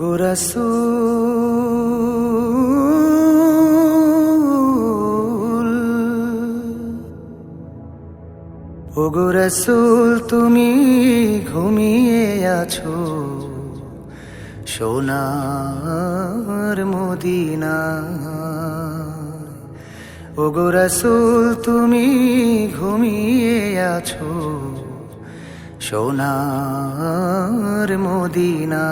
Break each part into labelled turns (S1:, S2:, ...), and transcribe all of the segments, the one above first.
S1: ও রাসূল, ওগো রাসূল, তুমি ঘুমিয়ে আছো সোনার মদিনা। ওগো রাসূল, তুমি ঘুমিয়ে আছো সোনার মদিনা।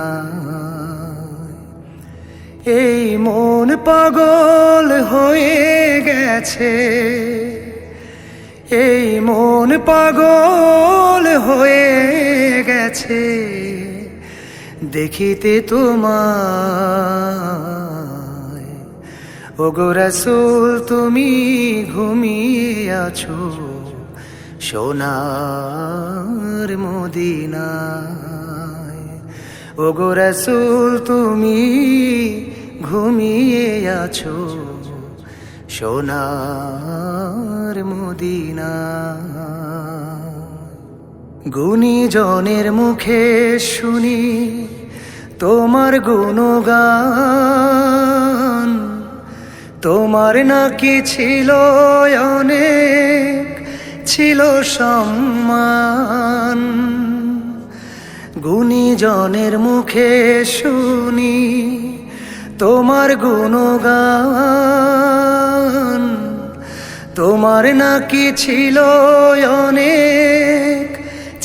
S1: এই মন পাগল হয়ে গেছে, এই মন পাগল হয়ে গেছে দেখিতে তোমায়। ওগো রাসূল, তুমি ঘুমিয়ে আছো সোনার মদিনায়। ওগো রাসূল, তুমি ঘুমিয়ে আছো সোনার মদিনায়। গুণীজনের মুখে শুনি তোমার গুণগান, তোমার নাকি ছিল অনেক, ছিল সম্মান। গুণীজনের মুখে শুনি তোমার গুণগান, তোমার নাকি ছিল অনেক,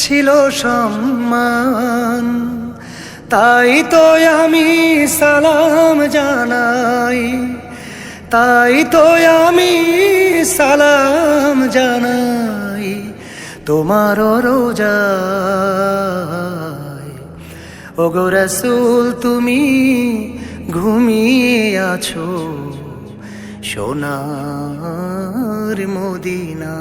S1: ছিল সম্মান। তাই তো আমি সালাম জানাই, তাই তো আমি সালাম জানাই তোমার রোজায়। ওগো রাসূল, তুমি ঘুমিয়ে আছো সোনার মদিনা।